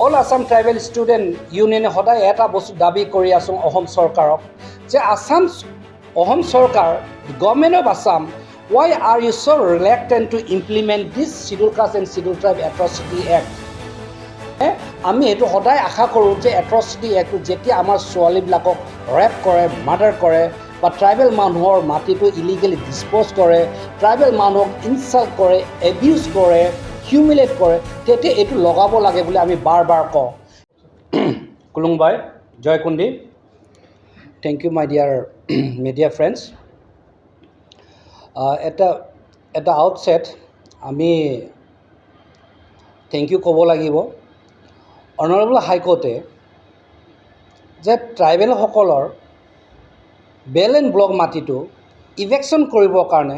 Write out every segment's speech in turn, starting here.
All Assam tribal student ইউনিয়নে সদায় এটা বস্তু দাবী কৰি আছোঁ অসম চৰকাৰক যে অসম চৰকাৰ government of Assam why are you so reluctant to implement this scheduled caste and scheduled tribe atrocity act? আমি এইটো সদায় আশা কৰোঁ যে এট্ৰচিটি এক্টটো যেতিয়া আমাৰ ছোৱালীবিলাকক ৰেপ কৰে মাৰ্ডাৰ কৰে বা ট্ৰাইবেল মানুহৰ মাটিটো ইলিগেলি ডিছপ'জ কৰে ট্ৰাইবেল মানুহক ইনচাল্ট কৰে এবিউজ কৰে হিউমিলেট কৰে তেতিয়া এইটো লগাব লাগে বুলি আমি বাৰ বাৰ কওঁ কুলুংবাই জয়কুণ্ডী thank you my dear media friends এটা আউটছেট আমি থেংক ইউ ক'ব লাগিব অনাৰেবল হাইকোৰ্টে যে ট্ৰাইবেলসকলৰ বেল এণ্ড ব্লক মাটিটো ইভেকশ্যন কৰিবৰ কাৰণে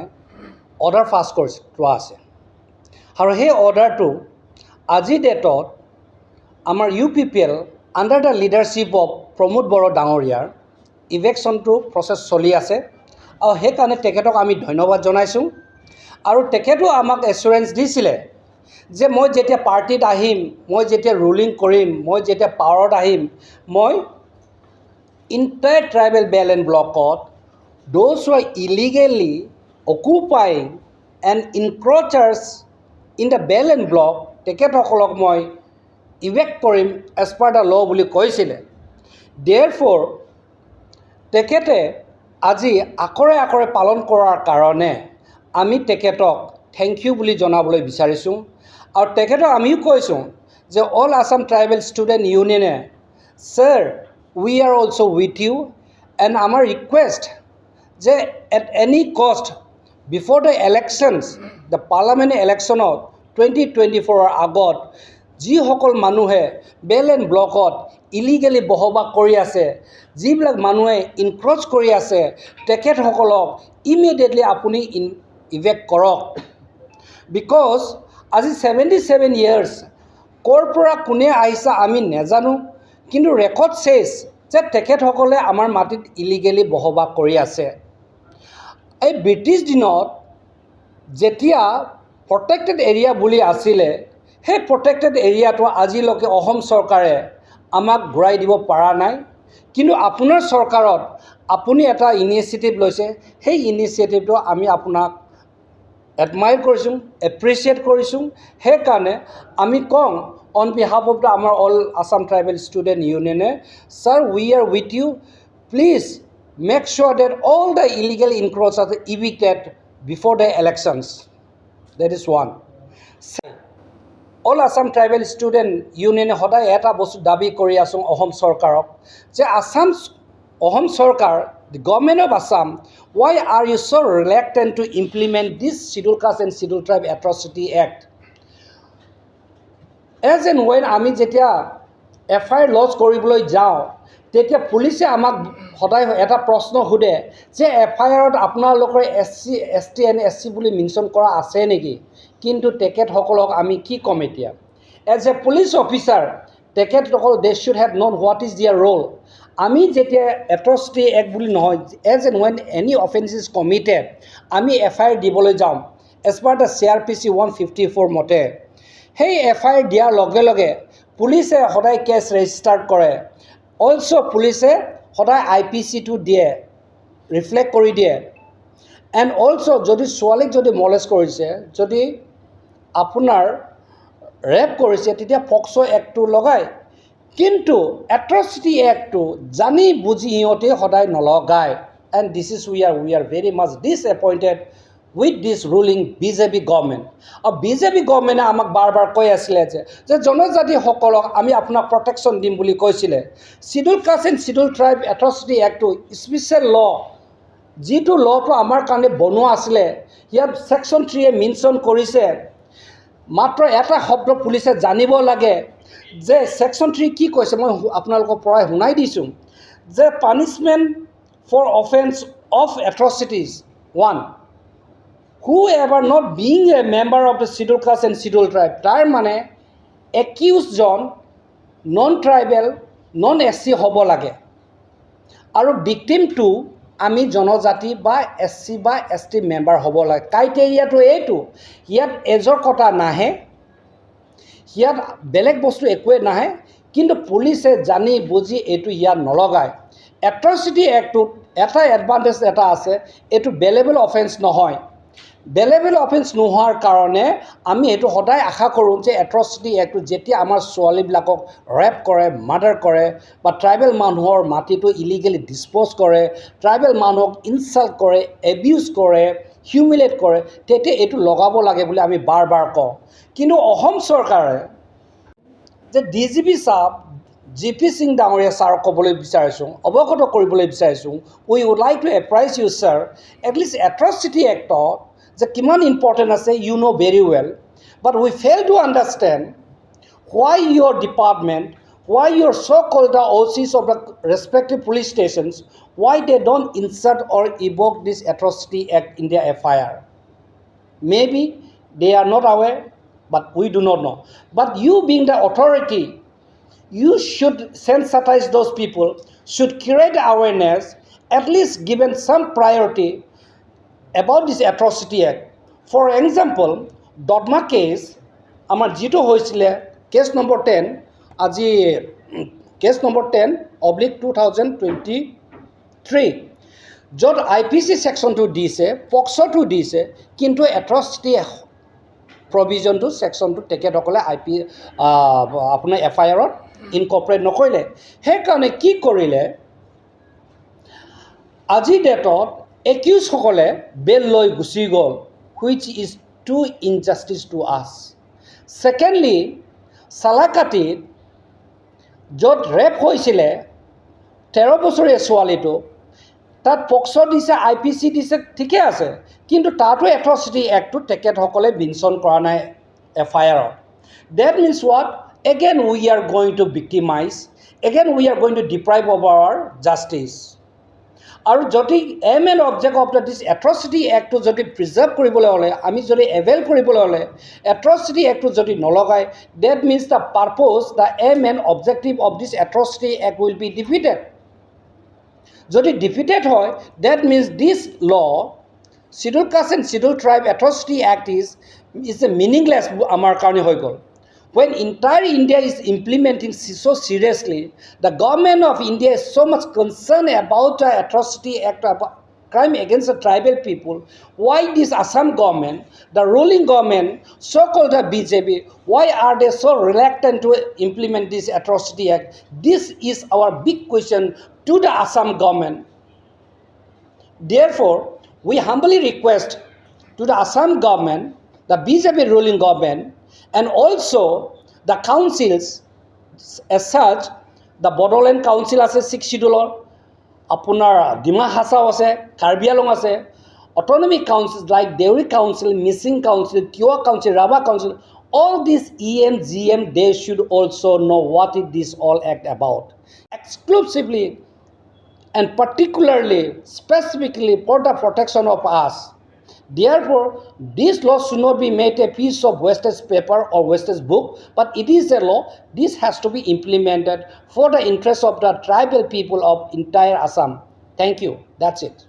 অৰ্ডাৰ পাছ লোৱা আছে আৰু সেই অৰ্ডাৰটো আজিৰ ডেটত আমাৰ UPPL under the leadership of Pramod Boro ডাঙৰীয়াৰ ইভেকশ্যনটো প্ৰচেছ চলি আছে আৰু সেইকাৰণে তেখেতক আমি ধন্যবাদ জনাইছোঁ আৰু তেখেতেও আমাক এছুৰেঞ্চ দিছিলে যে মই যেতিয়া পাৰ্টিত আহিম মই যেতিয়া ৰুলিং কৰিম মই যেতিয়া পাৱাৰত আহিম মই ইণ্টায়াৰ ট্ৰাইবেল বেল এণ্ড ব্লকত those who are illegally occupying and encroachers in the belt and block তেখেতসকলক মই ইভেক্ট কৰিম এজ পাৰ দ্য ল' বুলি কৈছিলে দেয়াৰফৰ তেখেতে আজি আকৰে পালন কৰাৰ কাৰণে আমি তেখেতক থেংক ইউ বুলি জনাবলৈ বিচাৰিছোঁ আৰু তেখেতক আমিও কৈছোঁ যে অল আসাম ট্ৰাইবেল ষ্টুডেণ্ট ইউনিয়নে sir we are also' with you and আমাৰ ৰিকুৱেষ্ট যে at any cost before the elections the parliament ইলেকশ্যনত 2024 আগত যিসকল মানুহে বেল এণ্ড ব্লকত ইলিগেলি বসবাস কৰি আছে যিবিলাক মানুহে ইনক্ৰ'চ কৰি আছে তেখেতসকলক ইমিডিয়েটলি আপুনি ইভেক্ট কৰক বিকজ আজি 77 years ক'ৰ পৰা কোনে আহিছে আমি নাজানো কিন্তু ৰেকৰ্ড চেজ যে তেখেতসকলে আমাৰ মাটিত ইলিগেলি বসবাস কৰি আছে এই ব্ৰিটিছ দিনত যেতিয়া প্ৰটেক্টেড এৰিয়া বুলি আছিলে সেই প্ৰটেক্টেড এৰিয়াটো আজিলৈকে অসম চৰকাৰে আমাক ঘূৰাই দিব পৰা নাই কিন্তু আপোনাৰ চৰকাৰত আপুনি এটা ইনিচিয়েটিভ লৈছে সেই ইনিচিয়েটিভটো আমি আপোনাক এডমায়াৰ কৰিছোঁ এপ্ৰিচিয়েট কৰিছোঁ সেইকাৰণে আমি কওঁ অন বিহাফ অফ দ্য আমাৰ অল আসাম ট্ৰাইবেল ষ্টুডেণ্ট ইউনিয়নে sir we are with you please make sure that all the illegal encroach are evicted before the elections that is one all Assam tribal student ইউনিয়নে সদায় এটা বস্তু দাবী কৰি আছোঁ অসম চৰকাৰক যে অসম চৰকাৰ the government of Assam why are you so reluctant to implement this scheduled caste and scheduled tribe atrocity act as and when আমি যেতিয়া FIR লজ কৰিবলৈ যাওঁ তেতিয়া পুলিচে আমাক সদায় এটা প্ৰশ্ন সোধে যে FIRত আপোনালোকৰ SC ST and SC বুলি মেনশ্যন কৰা আছে নেকি কিন্তু তেখেতসকলক আমি কি ক'ম এতিয়া এজ এ পুলিচ অফিচাৰ তেখেতসকল they should have known what is their role আমি যেতিয়া এট্ৰচিটি এক্ট বুলি নহয় as and when any offence is committed আমি FIR দিবলৈ যাওঁ এজ পাৰ দ্য CRPC 154 মতে সেই FIR দিয়াৰ লগে লগে পুলিচে সদায় কেছ ৰেজিষ্টাৰ কৰে অলছ' পুলিচে সদায় IPC-টো দিয়ে ৰিফ্লেক্ট কৰি দিয়ে এণ্ড অলছ' যদি ছোৱালীক যদি মলেষ্ট কৰিছে যদি আপোনাৰ ৰেপ কৰিছে তেতিয়া পক্সো এক্টটো লগায় কিন্তু এট্ৰচিটি এক্টটো জানি বুজি সিহঁতে সদায় নলগায় and this is we are very much disappointed with this ruling BJP government আৰু বিজেপি গভৰ্ণমেণ্টে আমাক বাৰ বাৰ কৈ আছিলে যে জনজাতিসকলক আমি আপোনাক প্ৰটেকশ্যন দিম বুলি কৈছিলে schedule caste and schedule tribe atrocity এক্টটো স্পেচিয়েল ল' যিটো ল'টো আমাৰ কাৰণে বনোৱা আছিলে ইয়াত ছেকশ্যন 3 মেনশ্যন কৰিছে মাত্ৰ এটা শব্দ পুলিচে জানিব লাগে যে ছেকশ্যন 3 কি কৈছে মই আপোনালোকক পৰাই শুনাই দিছোঁ যে punishment for offence of atrocities 1 whoever not being a member of the schedule caste and schedule tribe তাৰ মানে একিউজজন নন ট্ৰাইবেল নন SC হ'ব লাগে আৰু ভিক্টিমটো আমি জনজাতি বা SC বা ST মেম্বাৰ হ'ব লাগে ক্ৰাইটেৰিয়াটো এইটো ইয়াত এজৰ কথা নাহে ইয়াত বেলেগ বস্তু একোৱে নাহে কিন্তু পুলিচে জানি বুজি এইটো ইয়াত নলগায় এট্ৰচিটি এক্টটোত এটা এডভান্টেজ এটা আছে এইটো বেলেবল অফেন্স নহয় বেলেবল অফেন্স নোহোৱাৰ কাৰণে আমি এইটো সদায় আশা কৰোঁ যে এট্ৰচিটি এক্টটো যেতিয়া আমাৰ ছোৱালীবিলাকক ৰেপ কৰে মাৰ্ডাৰ কৰে বা ট্ৰাইবেল মানুহৰ মাটিটো ইলিগেলি ডিছপ'জ কৰে ট্ৰাইবেল মানুহক ইনচাল্ট কৰে এবিউজ কৰে হিউমিলেট কৰে তেতিয়া এইটো লগাব লাগে বুলি আমি বাৰ বাৰ কওঁ কিন্তু অসম চৰকাৰে যে DGP ছাৰ GP সিং ডাঙৰীয়া ছাৰক ক'বলৈ বিচাৰিছোঁ অৱগত কৰিবলৈ বিচাৰিছোঁ we would like to apprise you sir at least atrocity এক্টত যে কিমান ইম্পৰ্টেণ্ট আছে you know' very well but we fail to understand why your department, why your so-called the OCs of the respective police stations, why they don't insert or evoke this atrocity act in their FIR. Maybe they are not aware, but we do not know. But you being the authority, you should sensitize those people, should create awareness, at least given some priority about this atrocity act. For example, Dodma case, আমাৰ যিটো হৈছিলে cash number 10 আজি cash number 10/2023 য'ত IPC ছেকশ্যনটো দিছে পক্সোটো দিছে কিন্তু এট্ৰচিটি প্ৰভিজনটো ছেকশ্যনটো তেখেতসকলে আপোনাৰ FIRত ইনকৰ্পৰেট নকৰিলে সেইকাৰণে কি কৰিলে আজিৰ ডেটত একিউজসকলে বেল লৈ গুচি গ'ল which is to injustice to us Secondly, Salakatit, য'ত ৰেপ হৈছিলে 13 বছৰীয়া ছোৱালীটো তাত পক্সো দিছে IPC দিছে ঠিকে আছে কিন্তু তাতো এট্ৰচিটি এক্টটো তেখেতসকলে মেনশ্যন কৰা নাই FIRত that means what again we are going to victimize again we are going to deprive of our justice আৰু যদি aim and object of this atrocity এক্টটো যদি প্ৰিজাৰ্ভ কৰিবলৈ হ'লে আমি যদি এভেইল কৰিবলৈ হ'লে এট্ৰচিটি এক্টটো যদি নলগায় that means the purpose the aim and objective of this atrocity act will be defeated যদি ডিফিটেড হয় that means this law schedule caste and schedule tribe atrocity act is a meaningless আমাৰ কাৰণে হৈ গ'ল When entire India is implementing so seriously, the government of India is so much concerned about the atrocity act, about crime against the tribal people. Why this Assam government, the ruling government, so-called the BJP, why are they so reluctant to implement this atrocity act? This is our big question to the Assam government. Therefore, we humbly request to the Assam government, the BJP ruling government, and also the councils as such, the Bodoland Council আছে 6 schedule আপোনাৰ ডিমা হাছাও আছে কাৰ্বি আলং আছে autonomic councils like Deuri Council, Missing Council, Kiowa Council, Raba Council, all these EM, GM, they should also know what is this all act about. Exclusively and particularly, specifically for the protection of us. Therefore, this law should not be made a piece of wastage paper or wastage book, but it is a law. This has to be implemented for the interest of the tribal people of entire Assam. Thank you. That's it.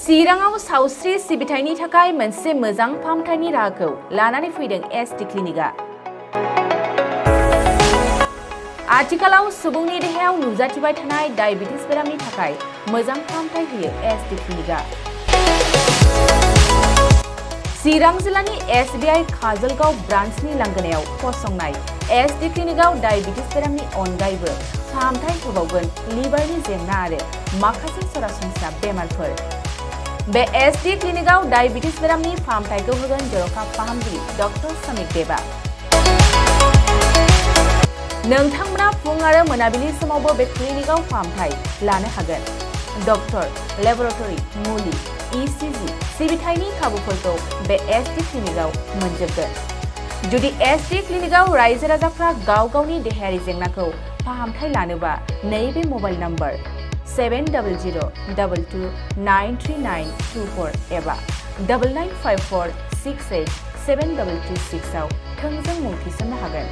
चिराङाव सावस्रि सिबिथायनि थाखाय मोनसे मोजां फाहामथायनि राहाखौ लानानै फैदों SD क्लिनिकआ आथिखालाव सुबुंनि देहायाव नुजाथिबाय थानाय डायबिटिस बेरामनि थाखाय मोजां फाहामथाय होयो SD क्लिनिकआ चिरां जिल्लानि SBI काजलगाव ब्रान्चनि लांगोनायाव फसंनाय SD क्लिनिकआव डायबिटिस बेरामनि अनगायैबो फाहामथाय होबावगोन लिभारनि जेंना आरो माखासे सरासनस्रा बेमारफोर बे SD क्लिनिकआव डायबिटिस बेरामनि फाहामथायखौ होगोन जर'खा फाहामगिरि डक्टर समिक देबा नोंथांमोना फुं आरो मोनाबिलि समावबो बे क्लिनिकआव फाहामथाय लानो हागोन डक्टर लेबरेटरि मुलि ECG सिबिथायनि खाबुफोरखौ बे SD क्लिनिकआव मोनजोबगोन जुदि SD क्लिनिकआव रायजो राजाफ्रा गाव गावनि देहायारि जेंनाखौ फाहामथाय लानोबा नैबे मबाइल नम्बर 7002293924 एबा 9954687226 आव थोंजों मुं थिसननो हागोन